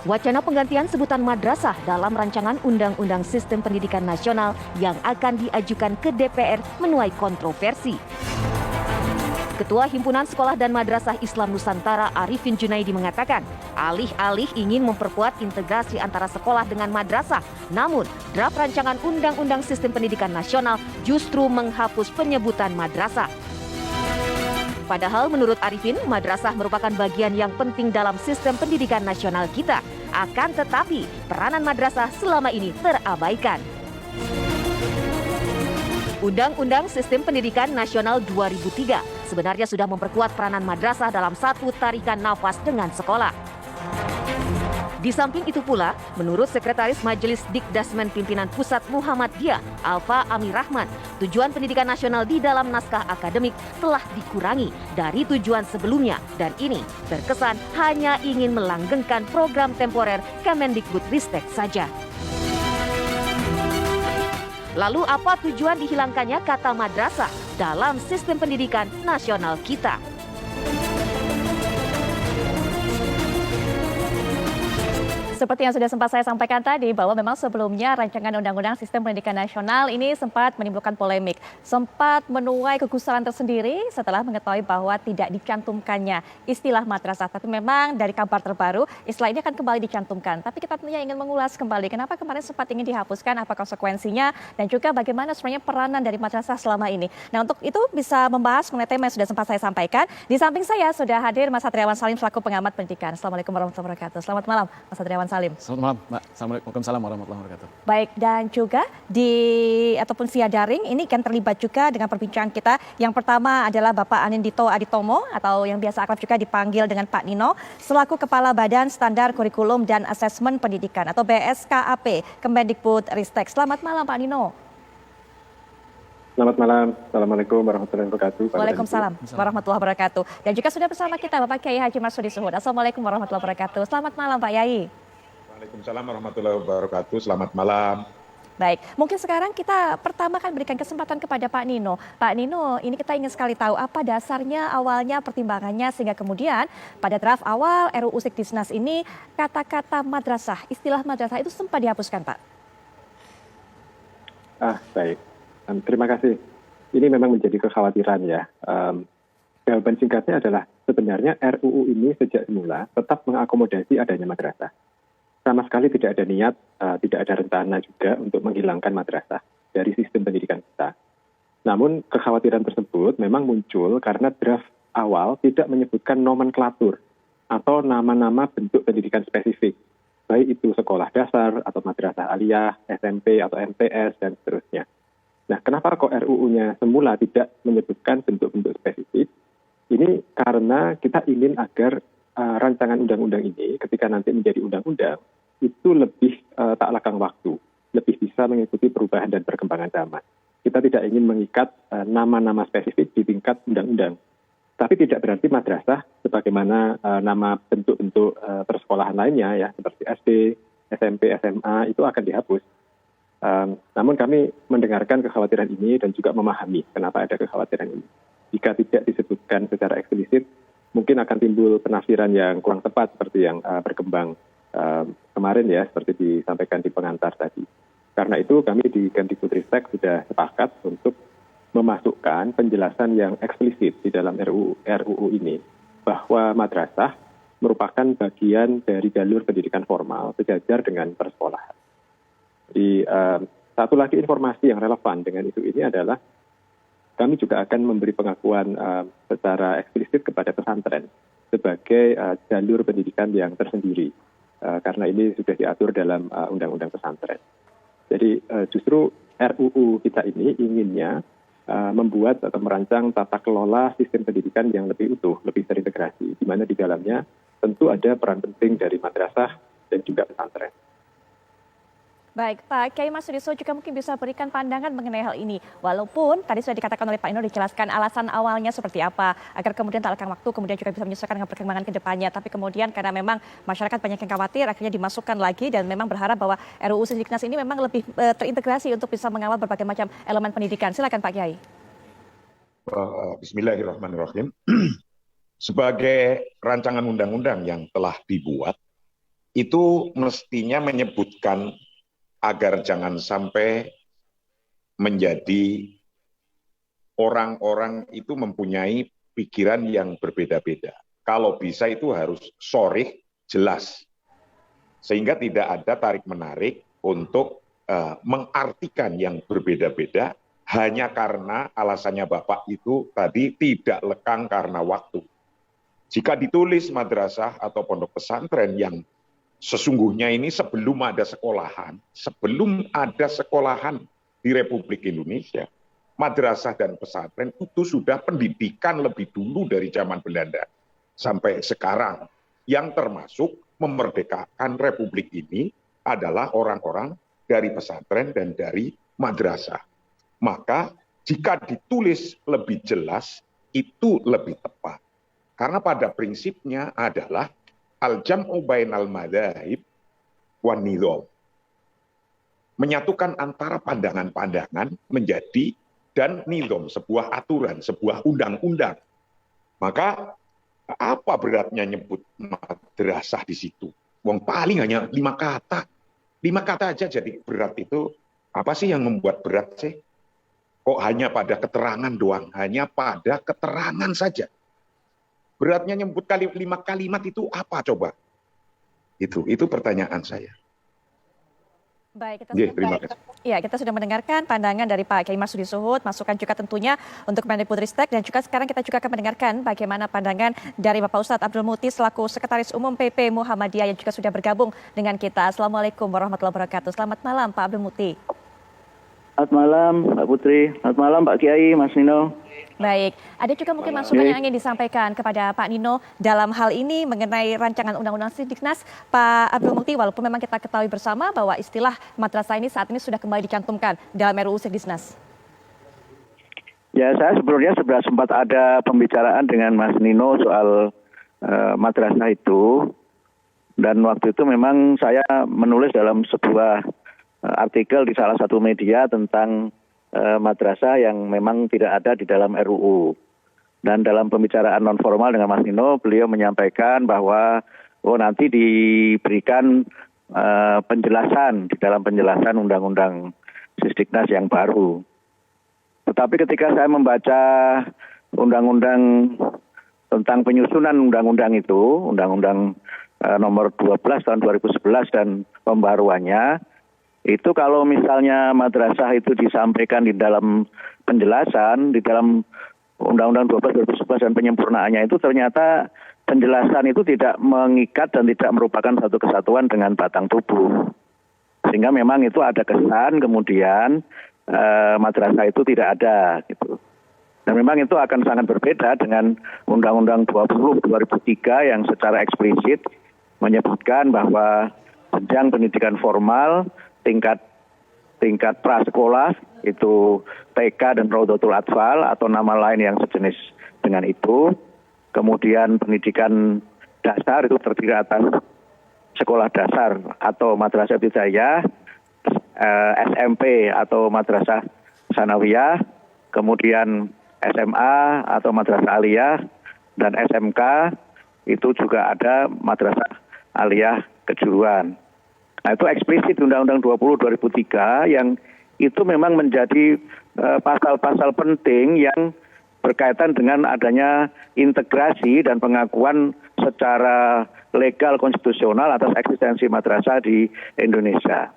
Wacana penggantian sebutan madrasah dalam rancangan Undang-Undang Sistem Pendidikan Nasional yang akan diajukan ke DPR menuai kontroversi. Ketua Himpunan Sekolah dan Madrasah Islam Nusantara Arifin Junaidi mengatakan, alih-alih ingin memperkuat integrasi antara sekolah dengan madrasah, namun draft rancangan Undang-Undang Sistem Pendidikan Nasional justru menghapus penyebutan madrasah. Padahal menurut Arifin, madrasah merupakan bagian yang penting dalam sistem pendidikan nasional kita. Akan tetapi, peranan madrasah selama ini terabaikan. Undang-Undang Sistem Pendidikan Nasional 2003 sebenarnya sudah memperkuat peranan madrasah dalam satu tarikan nafas dengan sekolah. Di samping itu pula, menurut Sekretaris Majelis Dikdasmen Pimpinan Pusat Muhammadiyah, Alfa Amir Rahman, tujuan pendidikan nasional di dalam naskah akademik telah dikurangi dari tujuan sebelumnya dan ini terkesan hanya ingin melanggengkan program temporer Kemendikbudristek saja. Lalu apa tujuan dihilangkannya kata madrasah dalam sistem pendidikan nasional kita? Seperti yang sudah sempat saya sampaikan tadi, bahwa memang sebelumnya rancangan Undang-Undang Sistem Pendidikan Nasional ini sempat menimbulkan polemik, sempat menuai kegusaran tersendiri setelah mengetahui bahwa tidak dicantumkannya istilah madrasah. Tapi memang dari kabar terbaru, istilah ini akan kembali dicantumkan. Tapi kita tentunya ingin mengulas kembali, kenapa kemarin sempat ingin dihapuskan, apa konsekuensinya, dan juga bagaimana sebenarnya peranan dari madrasah selama ini. Nah, untuk itu bisa membahas mengenai tema yang sudah sempat saya sampaikan. Di samping saya sudah hadir Mas Satriawan Salim selaku pengamat pendidikan. Assalamualaikum warahmatullahi wabarakatuh. Selamat malam, Mas Satriawan Salim. Selamat malam, Mbak. Assalamualaikum warahmatullahi wabarakatuh. Baik, dan juga ataupun via daring ini kan terlibat juga dengan perbincangan kita. Yang pertama adalah Bapak Anindito Aditomo atau yang biasa akrab juga dipanggil dengan Pak Nino, selaku Kepala Badan Standar Kurikulum dan Asesmen Pendidikan atau BSKAP Kemendikbudristek. Selamat malam Pak Nino. Selamat malam. Assalamualaikum warahmatullahi wabarakatuh. Waalaikumsalam warahmatullahi wabarakatuh. Dan juga sudah bersama kita Bapak Kiai Haji Marsudi Suhud. Assalamualaikum warahmatullahi wabarakatuh. Selamat malam Pak Yai. Waalaikumsalam warahmatullahi wabarakatuh. Selamat malam. Baik, mungkin sekarang kita pertama kan berikan kesempatan kepada Pak Nino. Pak Nino, ini kita ingin sekali tahu apa dasarnya, awalnya, pertimbangannya, sehingga kemudian pada draft awal RUU Sikdisnas ini kata-kata madrasah, istilah madrasah itu sempat dihapuskan, Pak. Baik. Terima kasih. Ini memang menjadi kekhawatiran ya. Jawaban singkatnya adalah sebenarnya RUU ini sejak semula tetap mengakomodasi adanya madrasah. Sama sekali tidak ada niat, tidak ada rencana juga untuk menghilangkan madrasah dari sistem pendidikan kita. Namun kekhawatiran tersebut memang muncul karena draft awal tidak menyebutkan nomenklatur atau nama-nama bentuk pendidikan spesifik. Baik itu sekolah dasar atau madrasah aliyah, SMP atau MTS dan seterusnya. Nah, kenapa kok RUU-nya semula tidak menyebutkan bentuk-bentuk spesifik? Ini karena kita ingin agar rancangan undang-undang ini ketika nanti menjadi undang-undang itu lebih tak lekang waktu, lebih bisa mengikuti perubahan dan perkembangan zaman. Kita tidak ingin mengikat nama-nama spesifik di tingkat undang-undang. Tapi tidak berarti madrasah sebagaimana nama bentuk-bentuk persekolahan lainnya ya seperti SD, SMP, SMA itu akan dihapus. Namun kami mendengarkan kekhawatiran ini dan juga memahami kenapa ada kekhawatiran ini. Jika tidak disebutkan secara eksplisit, mungkin akan timbul penafsiran yang kurang tepat seperti yang berkembang kemarin ya, seperti disampaikan di pengantar tadi. Karena itu kami di Kemdikbudristek sudah sepakat untuk memasukkan penjelasan yang eksplisit di dalam RUU ini bahwa madrasah merupakan bagian dari jalur pendidikan formal sejajar dengan persekolahan. Satu lagi informasi yang relevan dengan isu ini adalah kami juga akan memberi pengakuan secara eksplisit kepada pesantren sebagai jalur pendidikan yang tersendiri karena ini sudah diatur dalam Undang-Undang Pesantren. Jadi justru RUU kita ini inginnya membuat atau merancang tata kelola sistem pendidikan yang lebih utuh, lebih terintegrasi, di mana di dalamnya tentu ada peran penting dari madrasah dan juga pesantren. Baik, Pak Kiai Marsudi Suhud juga mungkin bisa berikan pandangan mengenai hal ini. Walaupun tadi sudah dikatakan oleh Pak Nino, dijelaskan alasan awalnya seperti apa, agar kemudian tak lekang waktu, kemudian juga bisa menyesuaikan dengan perkembangan ke depannya. Tapi kemudian karena memang masyarakat banyak yang khawatir, akhirnya dimasukkan lagi dan memang berharap bahwa RUU Sikdisnas ini memang lebih terintegrasi untuk bisa mengawal berbagai macam elemen pendidikan. Silakan Pak Kiai. Bismillahirrahmanirrahim. Sebagai rancangan undang-undang yang telah dibuat, itu mestinya menyebutkan agar jangan sampai menjadi orang-orang itu mempunyai pikiran yang berbeda-beda. Kalau bisa itu harus sorih, jelas. Sehingga tidak ada tarik-menarik untuk mengartikan yang berbeda-beda hanya karena alasannya Bapak itu tadi tidak lekang karena waktu. Jika ditulis madrasah atau pondok pesantren yang sesungguhnya ini sebelum ada sekolahan di Republik Indonesia, madrasah dan pesantren itu sudah pendidikan lebih dulu dari zaman Belanda sampai sekarang, yang termasuk memerdekakan Republik ini adalah orang-orang dari pesantren dan dari madrasah. Maka jika ditulis lebih jelas, itu lebih tepat. Karena pada prinsipnya adalah al-jam'u bainal madzahib wan nizam. Menyatukan antara pandangan-pandangan menjadi dan nizam, sebuah aturan, sebuah undang-undang. Maka apa beratnya nyebut madrasah di situ? Wong paling hanya 5 kata. 5 kata aja jadi berat itu. Apa sih yang membuat berat sih? Kok hanya pada keterangan doang? Hanya pada keterangan saja. Beratnya nyebut 5 kalimat itu apa coba? Itu pertanyaan saya. Baik, Terima kasih. Ya, kita sudah mendengarkan pandangan dari Pak Kiai Marsudi Suhud, masukan juga tentunya untuk Kemendikbudristek, dan juga sekarang kita juga akan mendengarkan bagaimana pandangan dari Bapak Ustadz Abdul Muti selaku Sekretaris Umum PP Muhammadiyah yang juga sudah bergabung dengan kita. Assalamualaikum warahmatullahi wabarakatuh. Selamat malam Pak Abdul Muti. Selamat malam Mbak Putri, selamat malam Pak Kiai, Mas Nino. Baik, ada juga mungkin masukan yang ingin disampaikan kepada Pak Nino dalam hal ini mengenai rancangan Undang-Undang Sisdiknas. Pak Abdul Mukti, walaupun memang kita ketahui bersama bahwa istilah madrasah ini saat ini sudah kembali dicantumkan dalam RUU Sisdiknas. Ya, saya sebelumnya sempat ada pembicaraan dengan Mas Nino soal madrasah itu. Dan waktu itu memang saya menulis dalam sebuah artikel di salah satu media tentang madrasah yang memang tidak ada di dalam RUU. Dan dalam pembicaraan non formal dengan Mas Nino, beliau menyampaikan bahwa nanti diberikan penjelasan di dalam penjelasan Undang-Undang Sisdiknas yang baru. Tetapi ketika saya membaca Undang-Undang tentang penyusunan Undang-Undang itu, Undang-Undang nomor 12 tahun 2011 dan pembaruannya, itu kalau misalnya madrasah itu disampaikan di dalam penjelasan, di dalam Undang-Undang 12 2011 dan penyempurnaannya itu ternyata penjelasan itu tidak mengikat dan tidak merupakan satu kesatuan dengan batang tubuh. Sehingga memang itu ada kesan kemudian madrasah itu tidak ada gitu. Dan memang itu akan sangat berbeda dengan Undang-Undang 20 2003 yang secara eksplisit menyebutkan bahwa jenjang pendidikan formal tingkat prasekolah itu TK dan Raudhatul Atfal atau nama lain yang sejenis dengan itu. Kemudian pendidikan dasar itu terdiri atas sekolah dasar atau madrasah ibtidaiyah, SMP atau madrasah sanawiyah, kemudian SMA atau madrasah aliyah, dan SMK itu juga ada madrasah aliyah kejuruan. Nah, itu eksplisit Undang-Undang 20 2003 yang itu memang menjadi pasal-pasal penting yang berkaitan dengan adanya integrasi dan pengakuan secara legal konstitusional atas eksistensi madrasah di Indonesia.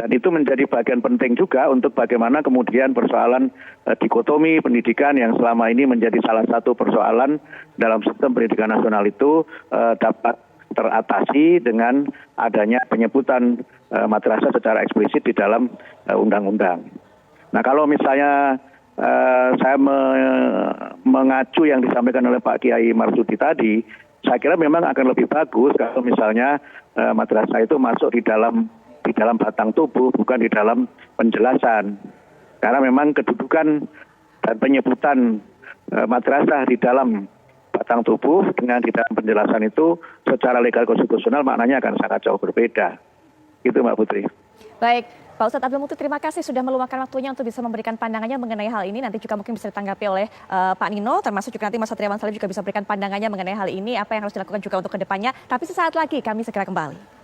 Dan itu menjadi bagian penting juga untuk bagaimana kemudian persoalan dikotomi pendidikan yang selama ini menjadi salah satu persoalan dalam sistem pendidikan nasional itu dapat teratasi dengan adanya penyebutan madrasah secara eksplisit di dalam undang-undang. Nah, kalau misalnya saya mengacu yang disampaikan oleh Pak Kiai Marsudi tadi, saya kira memang akan lebih bagus kalau misalnya madrasah itu masuk di dalam batang tubuh, bukan di dalam penjelasan. Karena memang kedudukan dan penyebutan madrasah di dalam batang tubuh dengan di dalam penjelasan itu secara legal konstitusional maknanya akan sangat jauh berbeda. Itu Mbak Putri. Baik, Pak Ustadz Abdul Muti, terima kasih sudah meluangkan waktunya untuk bisa memberikan pandangannya mengenai hal ini. Nanti juga mungkin bisa ditanggapi oleh Pak Nino, termasuk juga nanti Mas Satriawan Salim juga bisa berikan pandangannya mengenai hal ini, apa yang harus dilakukan juga untuk kedepannya. Tapi sesaat lagi kami segera kembali.